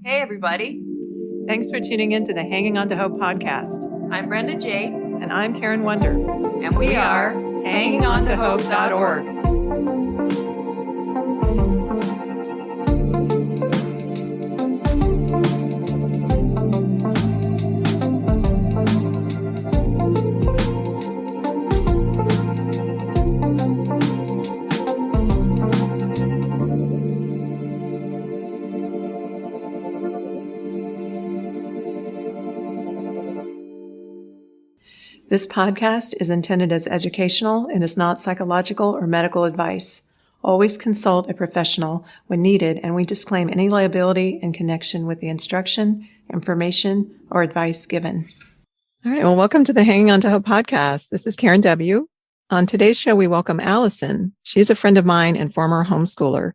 Hey, everybody. Thanks for tuning in to the Hanging On to Hope podcast. I'm Brenda J. And I'm Karen Wonder. And we are HangingOnToHope.org. This podcast is intended as educational and is not psychological or medical advice. Always consult a professional when needed, and we disclaim any liability in connection with the instruction, information, or advice given. All right. Well, welcome to the Hanging On to Hope podcast. This is Karen W. On today's show, we welcome Allison. She's a friend of mine and former homeschooler.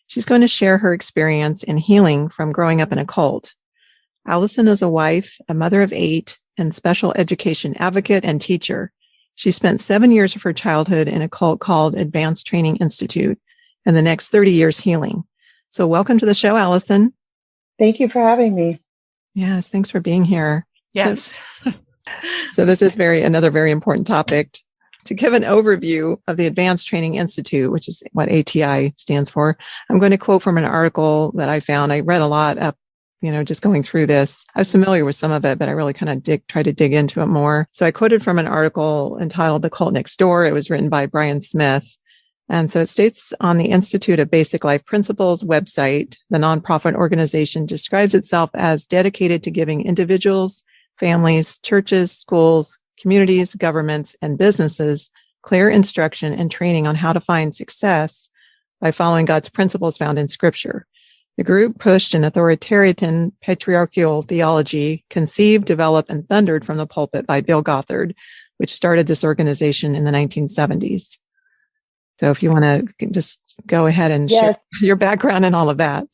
She's going to share her experience in healing from growing up in a cult. Allison is a wife, a mother of 8, and special education advocate and teacher. She spent 7 years of her childhood in a cult called Advanced Training Institute and the next 30 years healing. So welcome to the show, Allison. Thank you for having me. Yes, thanks for being here. Yes. So this is another very important topic. To give an overview of the Advanced Training Institute, which is what ATI stands for, I'm going to quote from an article that I found. I read a lot up, just going through this. I was familiar with some of it, but I really kind of try to dig into it more. So I quoted from an article entitled The Cult Next Door. It was written by Brian Smith. And so it states on the Institute of Basic Life Principles website, the nonprofit organization describes itself as dedicated to giving individuals, families, churches, schools, communities, governments, and businesses clear instruction and training on how to find success by following God's principles found in Scripture. The group pushed an authoritarian patriarchal theology conceived, developed, and thundered from the pulpit by Bill Gothard, which started this organization in the 1970s. So if you want to just go ahead and share your background and all of that.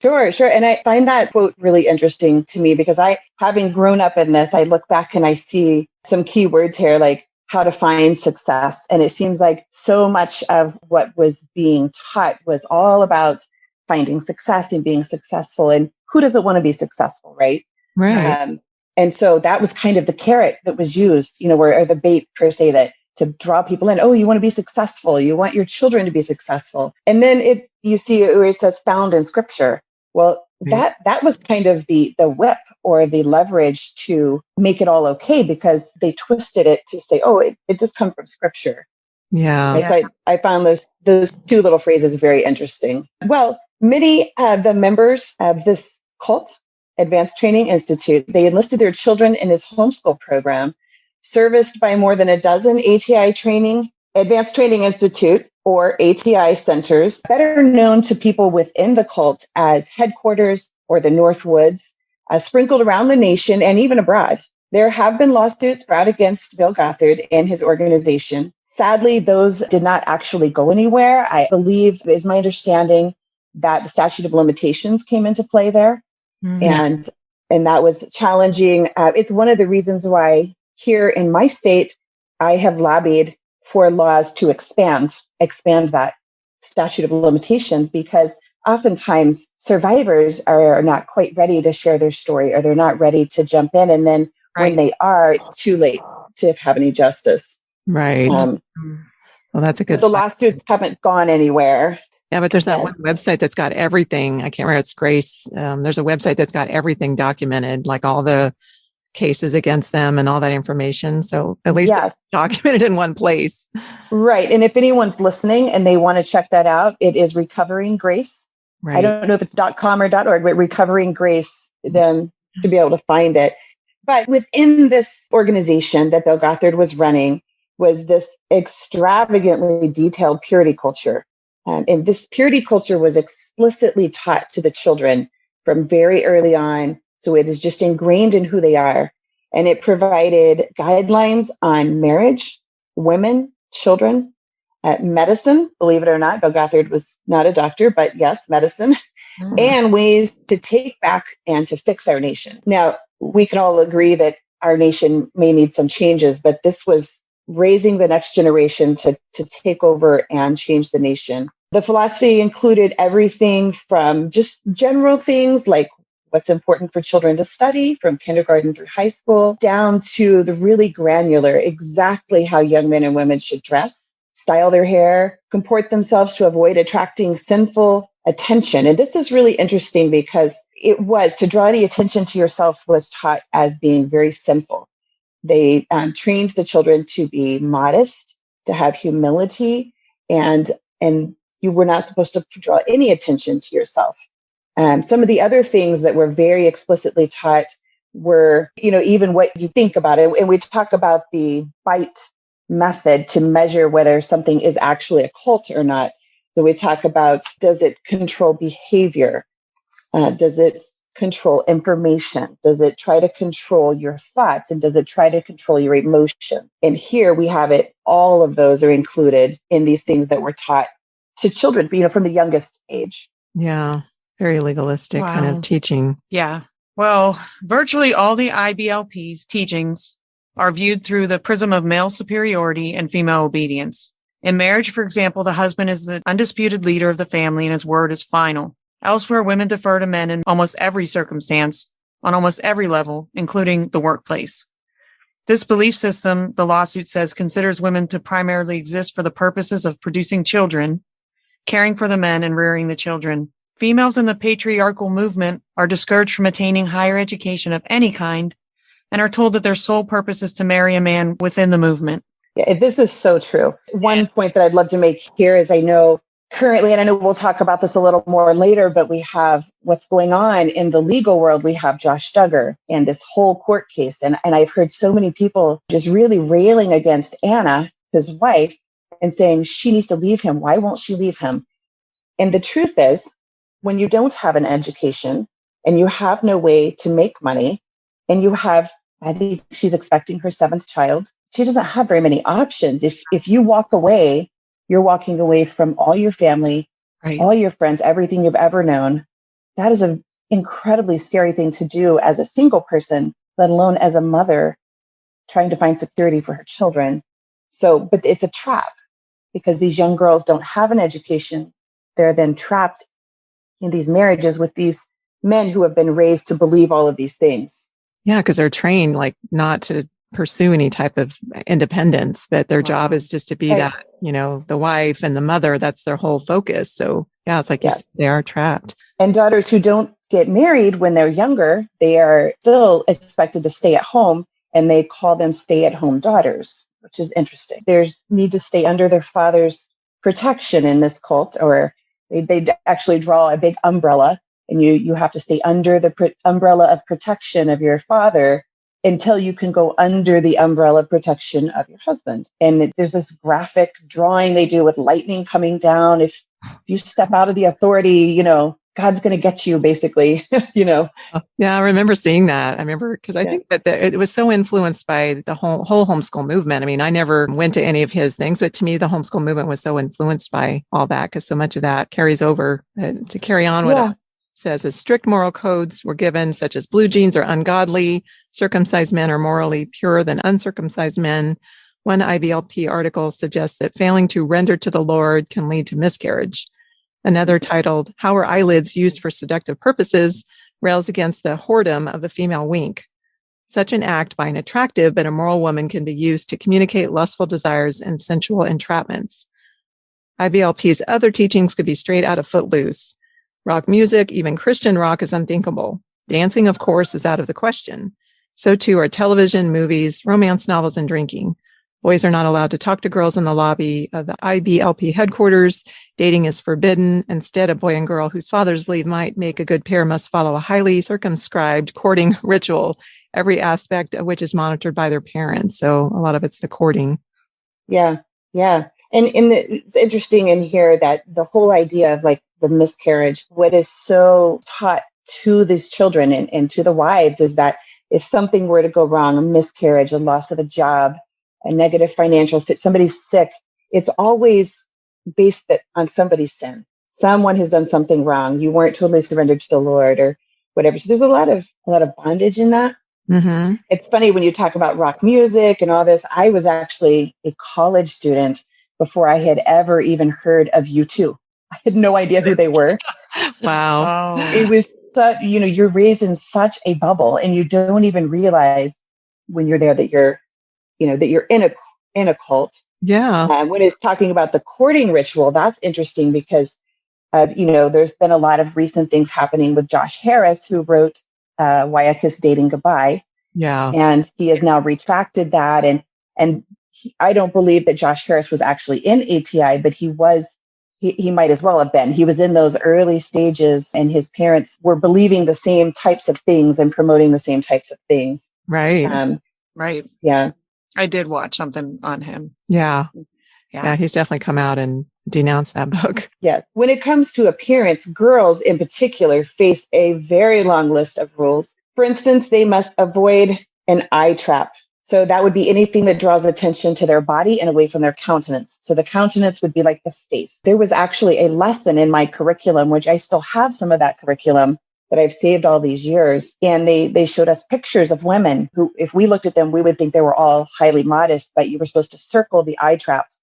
Sure. And I find that quote really interesting to me because having grown up in this, I look back and I see some key words here like how to find success. And it seems like so much of what was being taught was all about finding success and being successful. And who doesn't want to be successful, right? Right. And so that was kind of the carrot that was used, or the bait per se, that to draw people in. Oh, you want to be successful. You want your children to be successful. And then you see where it says found in Scripture. Well, that was kind of the whip or the leverage to make it all okay because they twisted it to say, oh, it just comes from Scripture. Yeah. So I found those two little phrases very interesting. Well, many of the members of this cult, Advanced Training Institute, they enlisted their children in this homeschool program, serviced by more than a dozen ATI Advanced Training Institute, or ATI centers, better known to people within the cult as headquarters or the North Woods, sprinkled around the nation and even abroad. There have been lawsuits brought against Bill Gothard and his organization. Sadly, those did not actually go anywhere. I believe, is my understanding, that the statute of limitations came into play there. Mm-hmm. And that was challenging. It's one of the reasons why here in my state, I have lobbied for laws to expand that statute of limitations, because oftentimes survivors are not quite ready to share their story, or they're not ready to jump in. And then when they are, it's too late to have any justice. Right. Well, that's a good. But the lawsuits haven't gone anywhere. Yeah, but there's that one website that's got everything. I can't remember. It's Grace. There's a website that's got everything documented, like all the cases against them and all that information. So at least it's documented in one place. Right. And if anyone's listening and they want to check that out, it is Recovering Grace. Right. I don't know if it's .com or .org, but Recovering Grace, then to be able to find it. But within this organization that Bill Gothard was running was this extravagantly detailed purity culture. And this purity culture was explicitly taught to the children from very early on. So it is just ingrained in who they are. And it provided guidelines on marriage, women, children, medicine, believe it or not. Bill Gothard was not a doctor, but yes, medicine, and ways to take back and to fix our nation. Now, we can all agree that our nation may need some changes, but this was raising the next generation to take over and change the nation. The philosophy included everything from just general things like what's important for children to study from kindergarten through high school, down to the really granular, exactly how young men and women should dress, style their hair, comport themselves to avoid attracting sinful attention. And this is really interesting because it was to draw any attention to yourself was taught as being very sinful. They trained the children to be modest, to have humility, and you were not supposed to draw any attention to yourself. Some of the other things that were very explicitly taught were, even what you think about it. And we talk about the bite method to measure whether something is actually a cult or not. So we talk about, does it control behavior? Does it control information? Does it try to control your thoughts? And does it try to control your emotion? And here we have it. All of those are included in these things that were taught to children, from the youngest age. Yeah. Very legalistic kind of teaching. Yeah. Well, virtually all the IBLP's teachings are viewed through the prism of male superiority and female obedience. In marriage, for example, the husband is the undisputed leader of the family and his word is final. Elsewhere, women defer to men in almost every circumstance, on almost every level, including the workplace. This belief system, the lawsuit says, considers women to primarily exist for the purposes of producing children, caring for the men, and rearing the children. Females in the patriarchal movement are discouraged from attaining higher education of any kind and are told that their sole purpose is to marry a man within the movement. Yeah, this is so true. One point that I'd love to make here is I know currently, and I know we'll talk about this a little more later, but we have what's going on in the legal world. We have Josh Duggar and this whole court case. And I've heard so many people just really railing against Anna, his wife, and saying she needs to leave him. Why won't she leave him? And the truth is, when you don't have an education and you have no way to make money, and I think she's expecting her 7th child, she doesn't have very many options. If you walk away, you're walking away from all your family, right, all your friends, everything you've ever known. That is an incredibly scary thing to do as a single person, let alone as a mother trying to find security for her children. But it's a trap because these young girls don't have an education. They're then trapped in these marriages with these men who have been raised to believe all of these things. Yeah, because they're trained not to pursue any type of independence, that their job is just to be that, the wife and the mother. That's their whole focus. So yeah, it's like you said, they are trapped. And daughters who don't get married when they're younger, they are still expected to stay at home, and they call them stay-at-home daughters, which is interesting. They need to stay under their father's protection in this cult, or they actually draw a big umbrella, and you have to stay under the umbrella of protection of your father until you can go under the umbrella protection of your husband. And there's this graphic drawing they do with lightning coming down. If you step out of the authority, God's going to get you, basically, Yeah, I remember seeing that. Because I think that it was so influenced by the whole homeschool movement. I mean, I never went to any of his things, but to me, the homeschool movement was so influenced by all that, because so much of that carries over to carry on with us. Says as strict moral codes were given, such as blue jeans are ungodly, circumcised men are morally purer than uncircumcised men. One IBLP article suggests that failing to render to the Lord can lead to miscarriage. Another, titled "How Are Eyelids Used for Seductive Purposes?" rails against the whoredom of the female wink. Such an act by an attractive but immoral woman can be used to communicate lustful desires and sensual entrapments. IBLP's other teachings could be straight out of Footloose. Rock music, even Christian rock, is unthinkable. Dancing, of course, is out of the question. So too are television, movies, romance novels, and drinking. Boys are not allowed to talk to girls in the lobby of the IBLP headquarters. Dating is forbidden. Instead, a boy and girl whose fathers believe might make a good pair must follow a highly circumscribed courting ritual, every aspect of which is monitored by their parents. So a lot of it's the courting. Yeah. And it's interesting in here that the whole idea of the miscarriage, what is so taught to these children and to the wives is that if something were to go wrong, a miscarriage, a loss of a job, a negative financial, somebody's sick, it's always based on somebody's sin. Someone has done something wrong. You weren't totally surrendered to the Lord or whatever. So there's a lot of bondage in that. Mm-hmm. It's funny when you talk about rock music and all this. I was actually a college student before I had ever even heard of U2. I had no idea who they were. Wow. Oh, It was such, you're raised in such a bubble, and you don't even realize when you're there that you're in a cult. Yeah. When it's talking about the courting ritual, that's interesting because there's been a lot of recent things happening with Josh Harris, who wrote Why I Kissed Dating Goodbye. Yeah. And he has now retracted that. And I don't believe that Josh Harris was actually in ATI, but he might as well have been. He was in those early stages, and his parents were believing the same types of things and promoting the same types of things. Right. right. Yeah. I did watch something on him. Yeah. Yeah. Yeah. He's definitely come out and denounced that book. Yes. When it comes to appearance, girls in particular face a very long list of rules. For instance, they must avoid an eye trap. So that would be anything that draws attention to their body and away from their countenance. So the countenance would be like the face. There was actually a lesson in my curriculum, which I still have some of that curriculum that I've saved all these years. And they showed us pictures of women who, if we looked at them, we would think they were all highly modest, but you were supposed to circle the eye traps.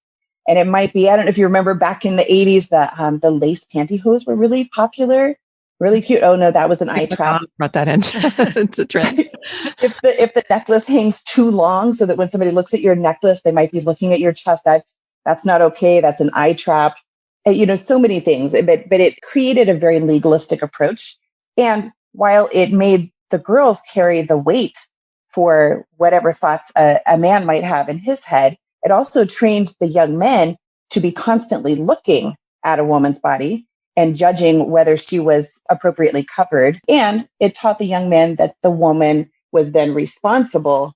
And it might be, I don't know if you remember back in the 80s that the lace pantyhose were really popular, really cute. Oh no, that was an eye trap. Brought that into it's a trend. If the necklace hangs too long so that when somebody looks at your necklace, they might be looking at your chest, that's not okay. That's an eye trap. So many things, but it created a very legalistic approach. And while it made the girls carry the weight for whatever thoughts a man might have in his head, it also trained the young men to be constantly looking at a woman's body and judging whether she was appropriately covered. And it taught the young men that the woman was then responsible,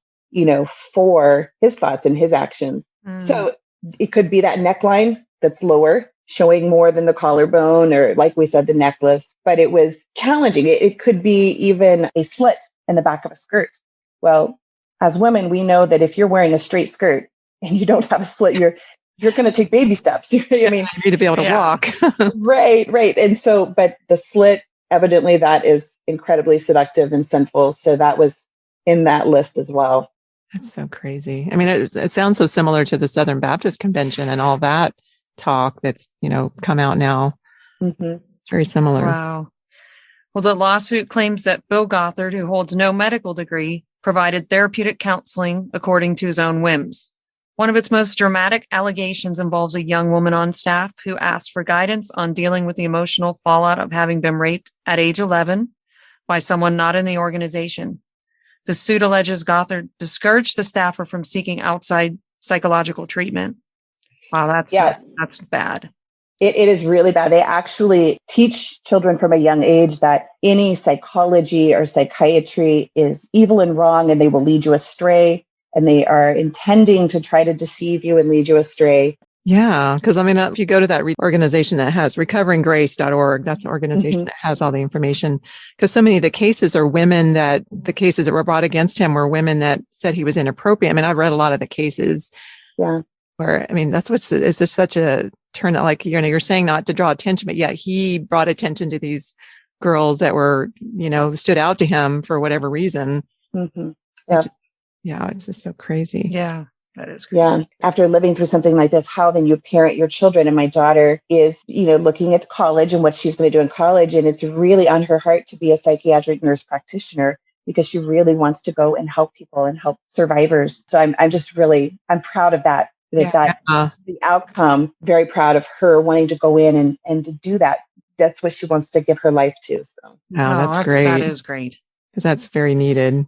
for his thoughts and his actions. So it could be that neckline that's lower, showing more than the collarbone, or like we said, the necklace, but it was challenging. It could be even a slit in the back of a skirt. Well, as women, we know that if you're wearing a straight skirt and you don't have a slit, you're going to take baby steps. I mean, you need to be able to walk. Right. And so, but the slit, evidently that is incredibly seductive and sinful. So that was in that list as well. That's so crazy. I mean, it sounds so similar to the Southern Baptist Convention and all that talk that's, come out now. Mm-hmm. It's very similar. Wow. Well, the lawsuit claims that Bill Gothard, who holds no medical degree, provided therapeutic counseling according to his own whims. One of its most dramatic allegations involves a young woman on staff who asked for guidance on dealing with the emotional fallout of having been raped at age 11 by someone not in the organization. The suit alleges Gothard discouraged the staffer from seeking outside psychological treatment. Wow, that's bad. It is really bad. They actually teach children from a young age that any psychology or psychiatry is evil and wrong, and they will lead you astray. And they are intending to try to deceive you and lead you astray. Yeah. Because if you go to that organization that has recoveringgrace.org, that's an organization that has all the information. Because so many of the cases are the cases that were brought against him were women that said he was inappropriate. I mean, I've read a lot of the cases. Yeah. Where, it's just such a turn that, like, you're saying not to draw attention, but yet he brought attention to these girls that were, stood out to him for whatever reason. Mm-hmm. Yeah. Yeah, it's just so crazy. Yeah, that is crazy. Yeah. After living through something like this, how then you parent your children? And my daughter is, looking at college and what she's going to do in college. And it's really on her heart to be a psychiatric nurse practitioner because she really wants to go and help people and help survivors. So I'm proud of that. The outcome, very proud of her wanting to go in and to do that. That's what she wants to give her life to. So, that's great. That is great. Because that's very needed.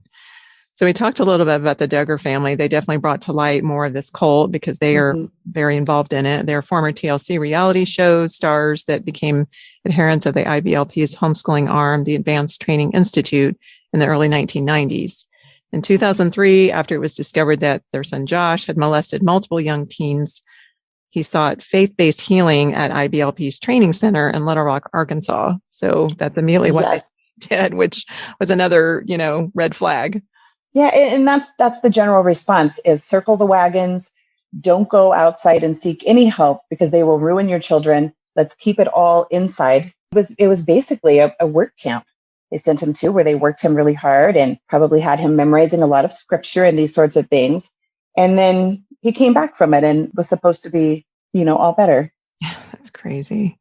So we talked a little bit about the Duggar family. They definitely brought to light more of this cult because they are very involved in it. They're former TLC reality show stars that became adherents of the IBLP's homeschooling arm, the Advanced Training Institute, in the early 1990s. In 2003, after it was discovered that their son Josh had molested multiple young teens, he sought faith-based healing at IBLP's training center in Little Rock, Arkansas. So that's immediately what they did, which was another, red flag. Yeah, and that's the general response is circle the wagons. Don't go outside and seek any help because they will ruin your children. Let's keep it all inside. It was basically a work camp they sent him to where they worked him really hard and probably had him memorizing a lot of scripture and these sorts of things. And then he came back from it and was supposed to be, all better. Yeah, that's crazy.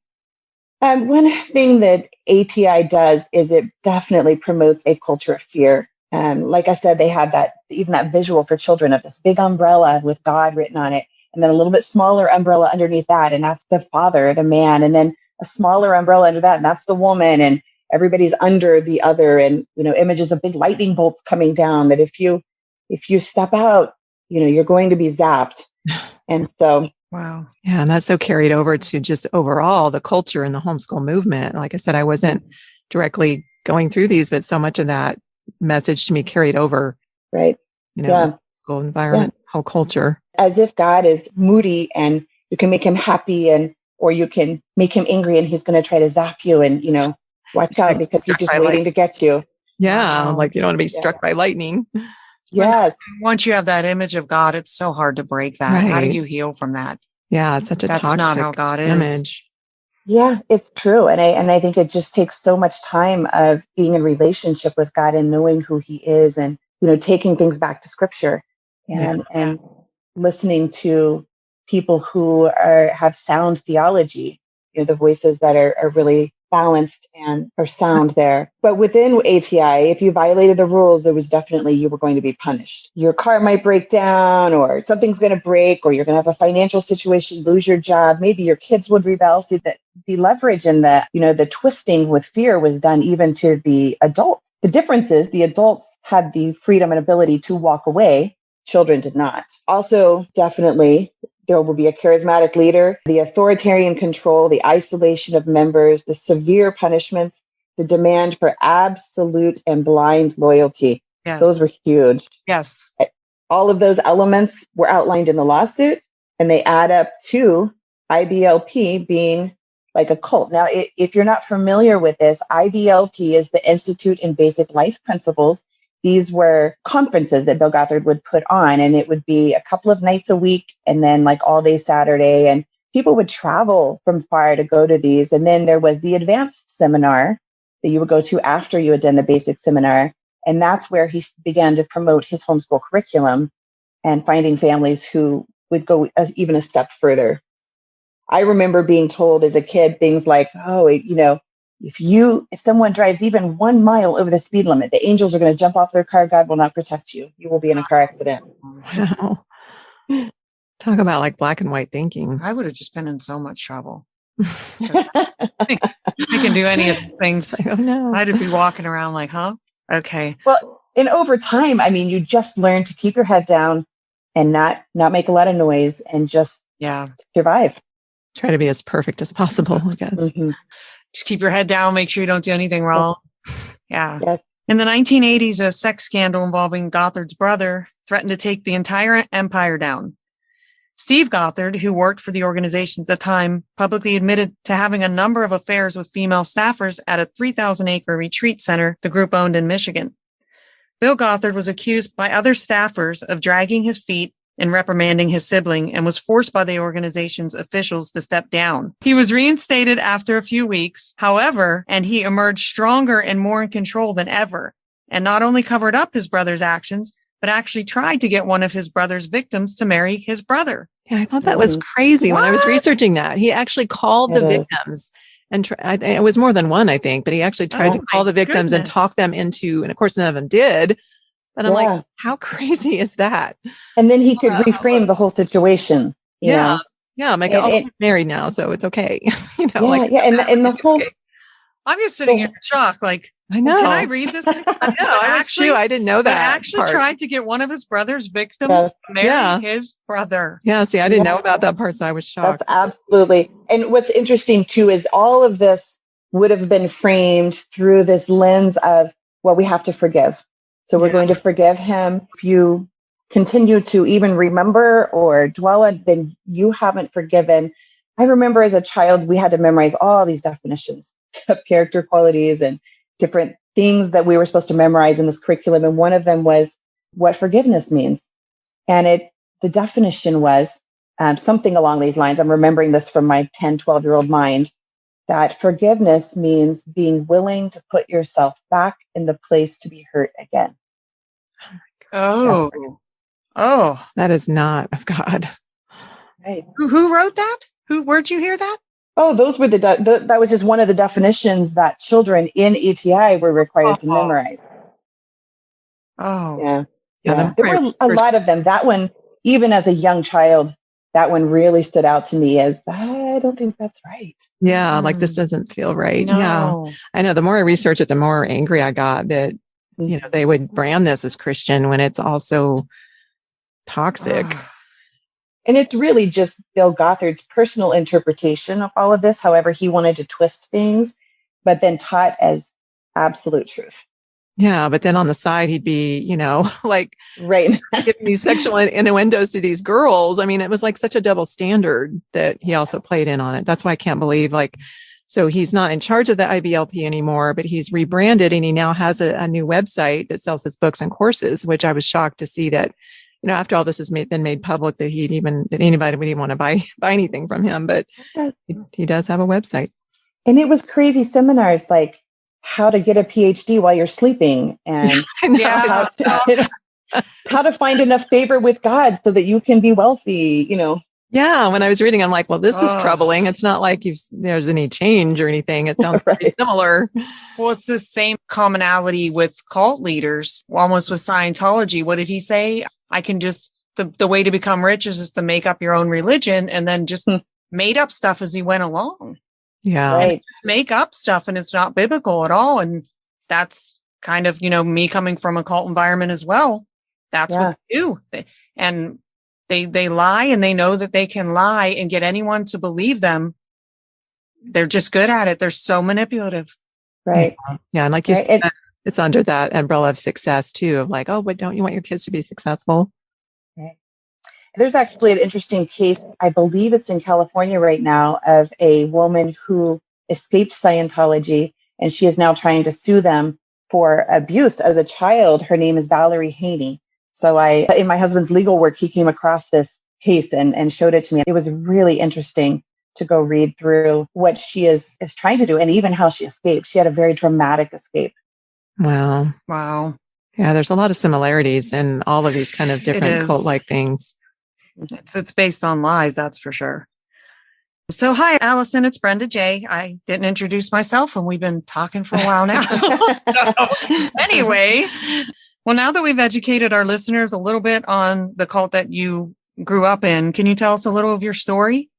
One thing that ATI does is it definitely promotes a culture of fear. Like I said, they had even that visual for children of this big umbrella with God written on it, and then a little bit smaller umbrella underneath that, and that's the father, the man, and then a smaller umbrella under that, and that's the woman, and everybody's under the other, and images of big lightning bolts coming down. That if you step out, you're going to be zapped, and so. Wow. Yeah. And that's so carried over to just overall the culture and the homeschool movement. Like I said, I wasn't directly going through these, but so much of that message to me carried over. Right. School environment, whole culture. As if God is moody and you can make him happy or you can make him angry and he's going to try to zap you and, watch out because he's just waiting to get you. Yeah. Wow. Like you don't want to be struck by lightning. Yes. Once you have that image of God, it's so hard to break that. Right. How do you heal from that? Yeah, it's such a toxic not how God image. Yeah, it's true. And I think it just takes so much time of being in relationship with God and knowing who he is and, taking things back to scripture and listening to people who have sound theology, the voices that are really balanced and are sound there. But within ATI, if you violated the rules, there was definitely you were going to be punished. Your car might break down or something's going to break or you're going to have a financial situation, lose your job. Maybe your kids would rebel. See that the leverage and the twisting with fear was done even to the adults. The difference is the adults had the freedom and ability to walk away. Children did not. Also, definitely, there will be a charismatic leader, the authoritarian control, the isolation of members, the severe punishments, the demand for absolute and blind loyalty. Yes. Those were huge. Yes. All of those elements were outlined in the lawsuit, and they add up to IBLP being like a cult. Now, if you're not familiar with this, IBLP is the Institute in Basic Life Principles. These were conferences that Bill Gothard would put on, and it would be a couple of nights a week and then like all day Saturday. And people would travel from far to go to these. And then there was the advanced seminar that you would go to after you had done the basic seminar. And that's where he began to promote his homeschool curriculum and finding families who would go even a step further. I remember being told as a kid things like, if someone drives even 1 mile over the speed limit, the angels are going to jump off their car. God will not protect you. You will be in a car accident. Wow. Talk about like black and white thinking. I would have just been in so much trouble. I can do any of the things. Like, oh no. I'd be walking around like, huh? Okay. Well, and over time, you just learn to keep your head down and not make a lot of noise and just survive. Try to be as perfect as possible, I guess. Mm-hmm. Just keep your head down. Make sure you don't do anything wrong. Yeah. Yes. In the 1980s, a sex scandal involving Gothard's brother threatened to take the entire empire down. Steve Gothard, who worked for the organization at the time, publicly admitted to having a number of affairs with female staffers at a 3,000-acre retreat center the group owned in Michigan. Bill Gothard was accused by other staffers of dragging his feet and reprimanding his sibling and was forced by the organization's officials to step down. He was reinstated after a few weeks, however, and he emerged stronger and more in control than ever, and not only covered up his brother's actions, but actually tried to get one of his brother's victims to marry his brother. Yeah, I thought that was crazy when I was researching that. He actually called the victims. And it was more than one, I think, but he actually tried to call the victims and talk them into, and of course, none of them did. But I'm like, how crazy is that? And then he could reframe the whole situation. You know? Yeah. I'm like, he's married now, so it's okay. And the whole. Okay. I'm just sitting here in shock. Like, I know. Can I read this? I know. I was too. I didn't know that. I actually tried to get one of his brother's victims to marry his brother. Yeah. See, I didn't know about that part, so I was shocked. That's absolutely. And what's interesting too is all of this would have been framed through this lens of, well, we have to forgive. So we're going to forgive him. If you continue to even remember or dwell on, then you haven't forgiven. I remember as a child, we had to memorize all these definitions of character qualities and different things that we were supposed to memorize in this curriculum. And one of them was what forgiveness means. And the definition was something along these lines. I'm remembering this from my 10, 12-year-old mind, that forgiveness means being willing to put yourself back in the place to be hurt again. Oh, that is not of God. Right. Who wrote that? Where'd you hear that? Oh, those were that was just one of the definitions that children in ATI were required to Oh, memorize. oh, Yeah. Yeah, Yeah. the There were a lot of them. That one, even as a young child, that one really stood out to me as, I don't think that's right. yeah, like this doesn't feel right. Yeah, no. I know. The more I research it, the more angry I got that, they would brand this as Christian when it's also toxic. And it's really just Bill Gothard's personal interpretation of all of this, however he wanted to twist things, but then taught as absolute truth. Yeah, but then on the side, he'd be, like Right. giving these sexual innuendos to these girls. I mean, it was like such a double standard that he also played in on it. That's why I can't believe, so he's not in charge of the IBLP anymore, but he's rebranded and he now has a new website that sells his books and courses, which I was shocked to see that, after all this has been made public, that anybody would even want to buy anything from him. But he does have a website. And it was crazy seminars like how to get a PhD while you're sleeping and how to find enough favor with God so that you can be wealthy, Yeah, when I was reading, I'm like, well, this is troubling. It's not like there's any change or anything. It sounds pretty similar. Well, it's the same commonality with cult leaders, almost with Scientology. What did he say? I can just, the way to become rich is just to make up your own religion, and then just made up stuff as he went along. Yeah. Right. Just make up stuff, and it's not biblical at all. And that's kind of, me coming from a cult environment as well. That's what they do. And they lie, and they know that they can lie and get anyone to believe them. They're just good at it. They're so manipulative. Right. Yeah. And like you said, it's under that umbrella of success too, of like, oh, but don't you want your kids to be successful? Right. There's actually an interesting case, I believe it's in California right now, of a woman who escaped Scientology, and she is now trying to sue them for abuse as a child. Her name is Valerie Haney. So in my husband's legal work, he came across this case and showed it to me. It was really interesting to go read through what she is trying to do and even how she escaped. She had a very dramatic escape. Wow. Yeah, there's a lot of similarities in all of these kind of different cult-like things. It's based on lies, that's for sure. So, hi, Allison. It's Brenda J. I didn't introduce myself, and we've been talking for a while now. Anyway, well, now that we've educated our listeners a little bit on the cult that you grew up in, can you tell us a little of your story?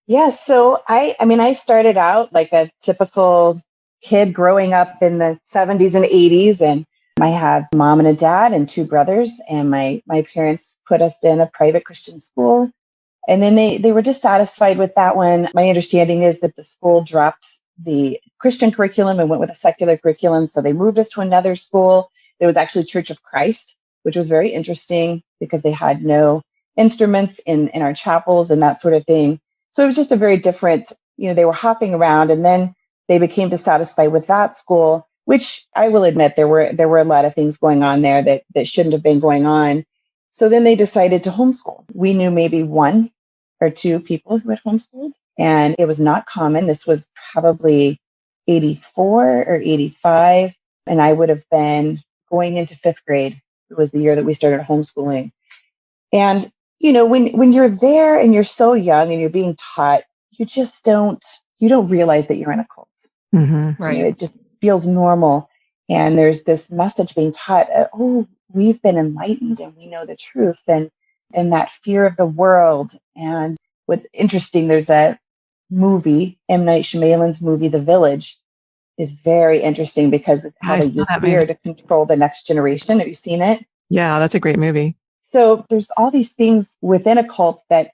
Yes. So I started out like a typical kid growing up in the 70s and 80s, and I have a mom and a dad and two brothers, and my parents put us in a private Christian school. And then they were dissatisfied with that one. My understanding is that the school dropped the Christian curriculum and went with a secular curriculum. So they moved us to another school. There was actually Church of Christ, which was very interesting because they had no instruments in our chapels and that sort of thing. So it was just a very different, they were hopping around, and then they became dissatisfied with that school, which I will admit there were a lot of things going on there that shouldn't have been going on. So then they decided to homeschool. We knew maybe one or two people who had homeschooled, and it was not common. This was probably 84 or 85, and I would have been going into fifth grade. It was the year that we started homeschooling. And, when you're there and you're so young and you're being taught, you just don't realize that you're in a cult. Mm-hmm. Right. It just feels normal. And there's this message being taught, we've been enlightened and we know the truth. And that fear of the world. And what's interesting, there's a movie, M. Night Shyamalan's movie, The Village, is very interesting because of how they use fear to control the next generation. Have you seen it? Yeah, that's a great movie. So there's all these things within a cult that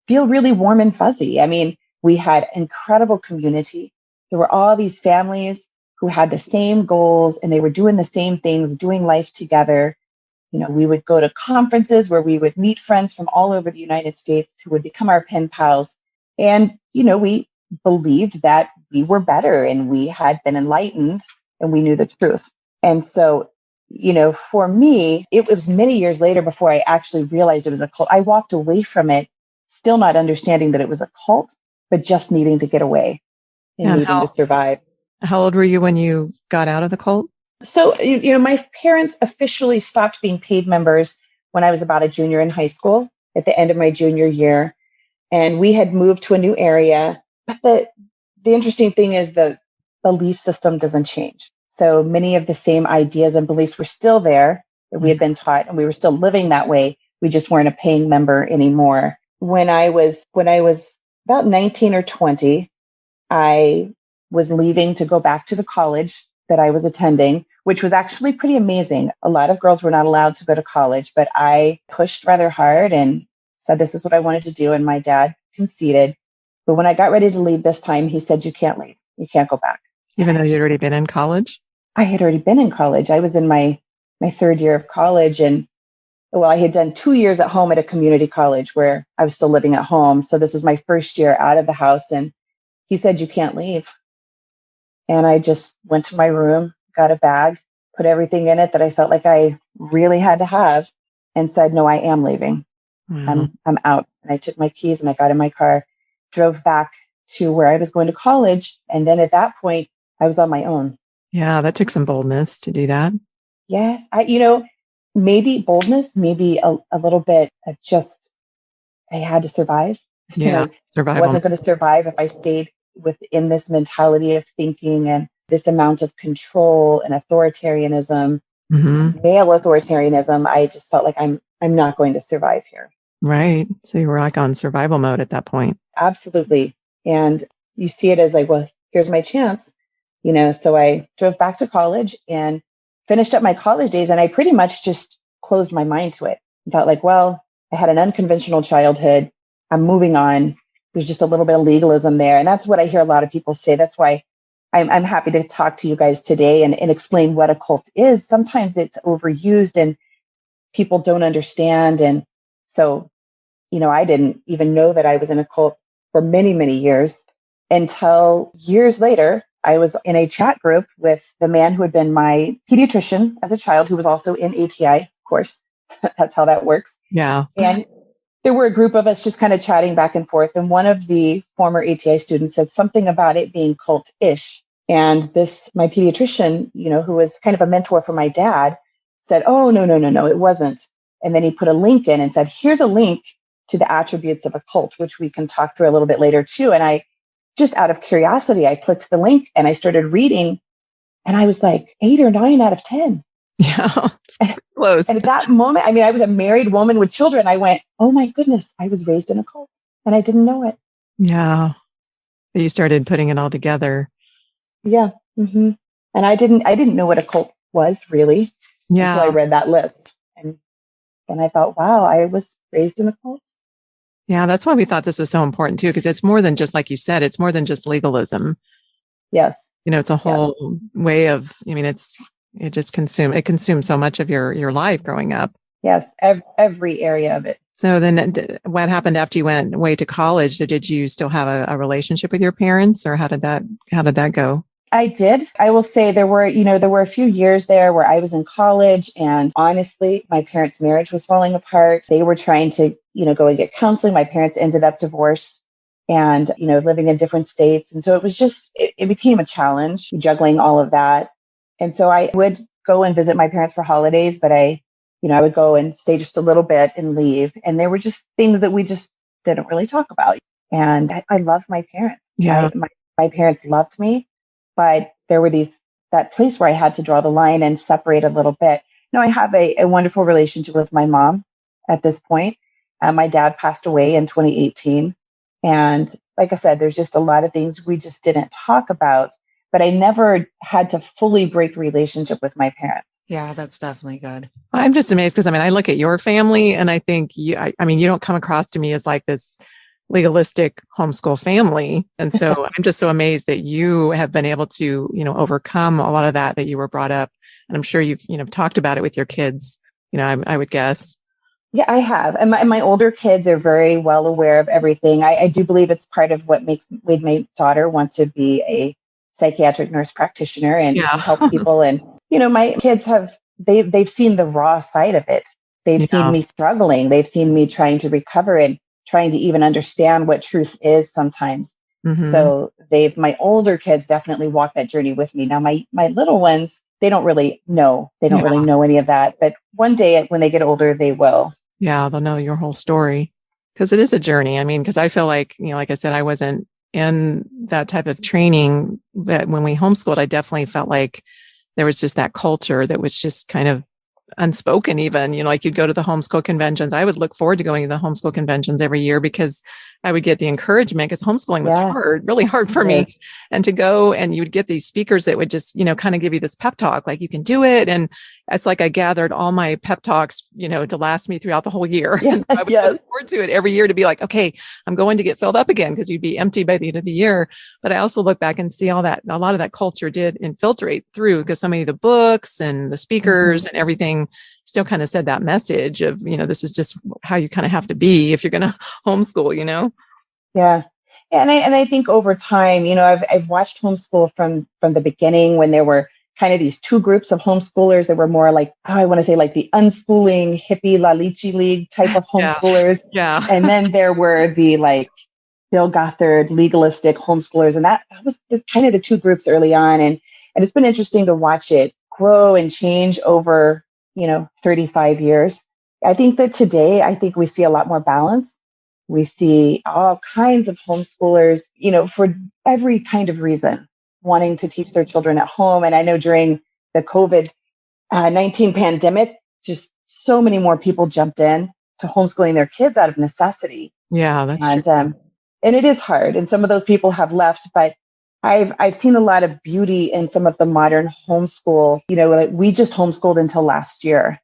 feel really warm and fuzzy. I mean, we had incredible community. There were all these families who had the same goals, and they were doing the same things, doing life together. We would go to conferences where we would meet friends from all over the United States who would become our pen pals. And, we believed that we were better and we had been enlightened and we knew the truth. And so, for me, it was many years later before I actually realized it was a cult. I walked away from it, still not understanding that it was a cult, but just needing to get away and needing to survive. How old were you when you got out of the cult? So, my parents officially stopped being paid members when I was about a junior in high school, at the end of my junior year. And we had moved to a new area. But the interesting thing is the belief system doesn't change. So many of the same ideas and beliefs were still there that we had been taught, and we were still living that way. We just weren't a paying member anymore. When I was about 19 or 20, I was leaving to go back to the college that I was attending, which was actually pretty amazing. A lot of girls were not allowed to go to college, but I pushed rather hard and said this is what I wanted to do. And my dad conceded. But when I got ready to leave this time, he said, you can't leave. You can't go back. Even though you'd already been in college? I had already been in college. I was in my third year of college. And I had done 2 years at home at a community college where I was still living at home. So this was my first year out of the house. And he said, you can't leave. And I just went to my room, got a bag, put everything in it that I felt like I really had to have, and said, no, I am leaving. I'm out. And I took my keys and I got in my car, drove back to where I was going to college. And then at that point, I was on my own. Yeah, that took some boldness to do that. Yes. Maybe boldness, maybe a little bit of just, I had to survive. Yeah, survival. I wasn't going to survive if I stayed within this mentality of thinking and this amount of control and authoritarianism, male authoritarianism. I just felt like I'm not going to survive here. Right. So you were like on survival mode at that point. Absolutely. And you see it as like, well, here's my chance. So I drove back to college and finished up my college days. And I pretty much just closed my mind to it. I thought like, well, I had an unconventional childhood. I'm moving on. There's just a little bit of legalism there. And that's what I hear a lot of people say. That's why I'm happy to talk to you guys today and explain what a cult is. Sometimes it's overused and people don't understand. And so, I didn't even know that I was in a cult for many, many years until years later. I was in a chat group with the man who had been my pediatrician as a child, who was also in ATI, of course. That's how that works. Yeah. And there were a group of us just kind of chatting back and forth. And one of the former ATI students said something about it being cult-ish. And my pediatrician, who was kind of a mentor for my dad, said, oh, no, it wasn't. And then he put a link in and said, here's a link to the attributes of a cult, which we can talk through a little bit later too. And I, just out of curiosity, I clicked the link and I started reading, and I was like 8 or 9 out of 10. Yeah, close. And at that moment, I was a married woman with children. I went, oh my goodness, I was raised in a cult and I didn't know it. Yeah. You started putting it all together. Yeah. Mm-hmm. And I didn't know what a cult was really. Yeah. Until I read that list. And I thought, wow, I was raised in a cult. Yeah. That's why we thought this was so important too, because it's more than just, like you said, it's more than just legalism. Yes. It's a whole way of, it consumes so much of your life growing up. Yes. Every area of it. So then what happened after you went away to college? So did you still have a relationship with your parents, or how did that go? I did. I will say there were a few years there where I was in college, and honestly, my parents' marriage was falling apart. They were trying to, go and get counseling. My parents ended up divorced and, living in different states. And so it was just, it became a challenge juggling all of that. And so I would go and visit my parents for holidays, but I would go and stay just a little bit and leave. And there were just things that we just didn't really talk about. And I love my parents. Yeah. My parents loved me, but there were that place where I had to draw the line and separate a little bit. I have a wonderful relationship with my mom at this point. My dad passed away in 2018. And like I said, there's just a lot of things we just didn't talk about, but I never had to fully break relationship with my parents. Yeah, that's definitely good. I'm just amazed because I look at your family and I think you don't come across to me as like this legalistic homeschool family. And so I'm just so amazed that you have been able to, overcome a lot of that you were brought up. And I'm sure you've, talked about it with your kids, I would guess. Yeah, I have. And my older kids are very well aware of everything. I do believe it's part of what made my daughter want to be a psychiatric nurse practitioner and help people. And, my kids they've seen the raw side of it. They've seen me struggling. They've seen me trying to recover and trying to even understand what truth is sometimes. Mm-hmm. So my older kids definitely walk that journey with me. Now, my little ones, they don't really know. They don't really know any of that. But one day when they get older, they will. Yeah, they'll know your whole story. Because it is a journey. I mean, because I feel like, like I said, I wasn't in that type of training, but when we homeschooled, I definitely felt like there was just that culture that was just kind of unspoken even, like you'd go to the homeschool conventions. I would look forward to going to the homeschool conventions every year because I would get the encouragement because homeschooling was hard, really hard for me. And to go and you would get these speakers that would just, kind of give you this pep talk, like you can do it. And it's like I gathered all my pep talks, to last me throughout the whole year. Yeah, and I would look forward to it every year to be like, okay, I'm going to get filled up again because you'd be empty by the end of the year. But I also look back and see all that, a lot of that culture did infiltrate through because so many of the books and the speakers and everything still kind of said that message of, this is just how you kind of have to be if you're going to homeschool, Yeah. And I think over time, I've watched homeschool from the beginning when there were kind of these two groups of homeschoolers that were more like, I want to say like the unschooling hippie La Lychee League type of homeschoolers. Yeah. And then there were the like Bill Gothard legalistic homeschoolers. And that was kind of the two groups early on. And it's been interesting to watch it grow and change over, 35 years. I think that today, we see a lot more balance. We see all kinds of homeschoolers, for every kind of reason, wanting to teach their children at home. And I know during the COVID-19 pandemic, just so many more people jumped in to homeschooling their kids out of necessity. Yeah, that's true. And it is hard. And some of those people have left, but I've seen a lot of beauty in some of the modern homeschool. Like we just homeschooled until last year.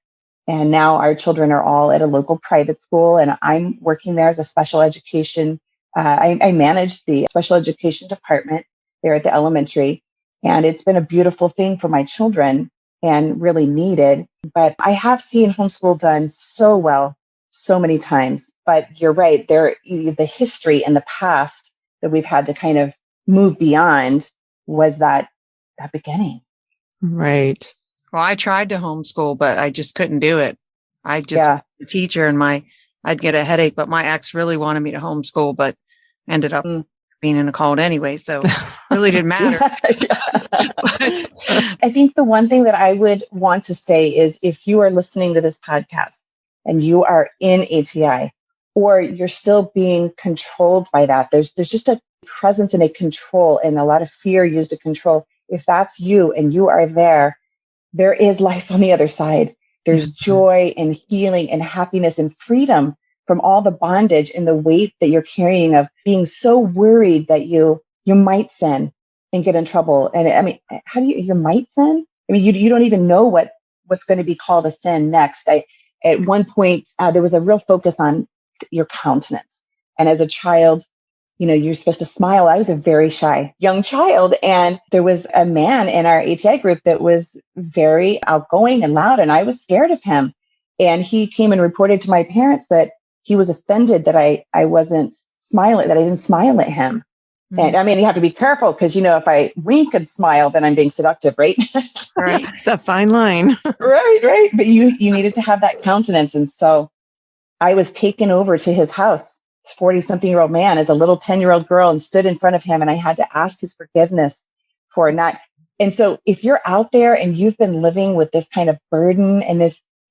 And now our children are all at a local private school, and I'm working there as a special education. I manage the special education department there at the elementary, and it's been a beautiful thing for my children and really needed. But I have seen homeschool done so well, so many times. But you're right, the history in the past that we've had to kind of move beyond was that beginning. Right. Well, I tried to homeschool, but I just couldn't do it. I just was a teacher and I'd get a headache, but my ex really wanted me to homeschool, but ended up being in a cult anyway. So it really didn't matter. But I think the one thing that I would want to say is if you are listening to this podcast and you are in ATI or you're still being controlled by that, there's just a presence and a control and a lot of fear used to control. If that's you and you are there is life on the other side. There's joy and healing and happiness and freedom from all the bondage and the weight that you're carrying of being so worried that you might sin and get in trouble. And I mean, how do you might sin? I mean, you don't even know what's going to be called a sin next. At one point, there was a real focus on your countenance. And as a child, you're supposed to smile. I was a very shy young child. And there was a man in our ATI group that was very outgoing and loud. And I was scared of him. And he came and reported to my parents that he was offended that I wasn't smiling, that I didn't smile at him. Mm-hmm. And I mean, you have to be careful because, if I wink and smile, then I'm being seductive, right? Right. It's a fine line. Right. But you needed to have that countenance. And so I was taken over to his house. 40-something-year-old man as a little 10-year-old girl and stood in front of him. And I had to ask his forgiveness for not. And so if you're out there and you've been living with this kind of burden and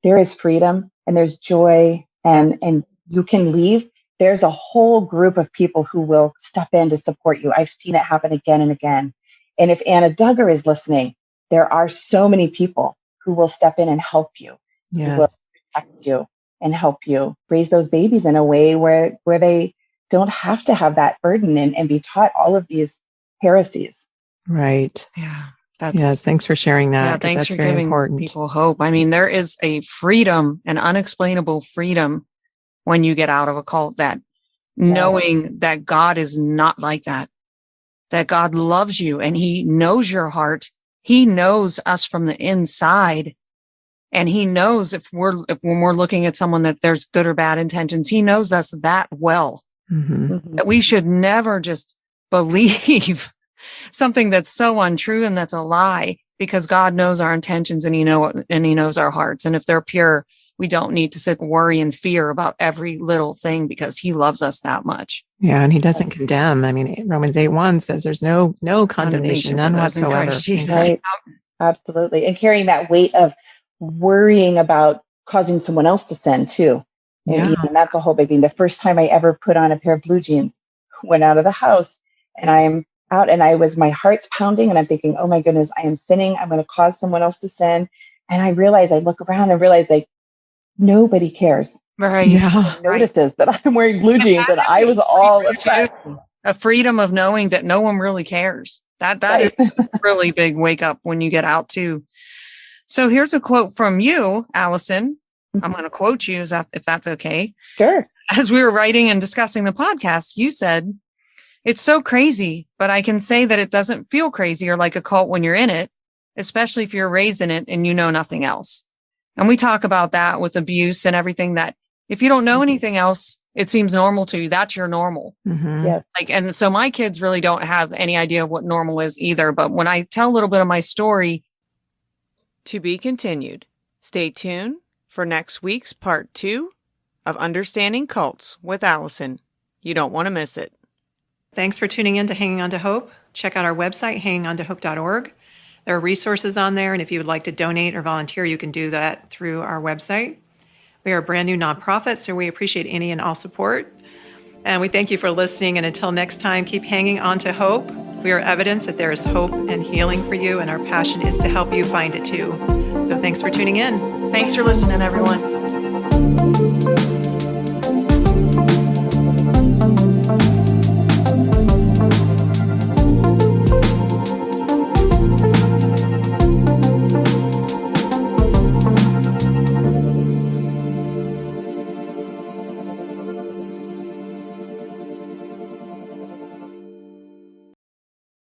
there is freedom and there's joy and you can leave, there's a whole group of people who will step in to support you. I've seen it happen again and again. And if Anna Duggar is listening, there are so many people who will step in and help you, who will protect you and help you raise those babies in a way where they don't have to have that burden and be taught all of these heresies. Right. Yeah. Yes. Thanks for sharing that. Yeah, thanks that's for very giving important. people hope. I mean, there is a freedom, an unexplainable freedom when you get out of a cult, that knowing that God is not like that God loves you and he knows your heart. He knows us from the inside. And he knows when we're looking at someone that there's good or bad intentions, he knows us that well, that we should never just believe something that's so untrue and that's a lie, because God knows our intentions and he knows our hearts. And if they're pure, we don't need to sit and worry and fear about every little thing because he loves us that much. Yeah. And he doesn't condemn. I mean, Romans 8:1 says there's no condemnation, none whatsoever. Right. Absolutely. And carrying that weight of worrying about causing someone else to sin too. Yeah. And that's a whole big thing. The first time I ever put on a pair of blue jeans, went out of the house, and I'm out, and my heart's pounding, and I'm thinking, oh my goodness, I am sinning. I'm going to cause someone else to sin. And I look around and realize like nobody cares. Right. Yeah. Notices that I'm wearing blue jeans, and I was all upset. A freedom of knowing that no one really cares. That Right. is a really big wake up when you get out too. So here's a quote from you, Allison. I'm going to quote you if that's okay. Sure. As we were writing and discussing the podcast, you said, "It's so crazy, but I can say that it doesn't feel crazy or like a cult when you're in it, especially if you're raised in it and you know nothing else." And we talk about that with abuse and everything, that if you don't know anything else, it seems normal to you. That's your normal. Mm-hmm. Yes. And so my kids really don't have any idea of what normal is either. But when I tell a little bit of my story, to be continued, stay tuned for next week's part 2 of Understanding Cults with Allison. You don't want to miss it. Thanks for tuning in to Hanging On to Hope. Check out our website, hangingontohope.org. There are resources on there, and if you would like to donate or volunteer, you can do that through our website. We are a brand new nonprofit, so we appreciate any and all support. And we thank you for listening, and until next time, keep hanging on to hope. We are evidence that there is hope and healing for you, and our passion is to help you find it too. So thanks for tuning in. Thanks for listening, everyone.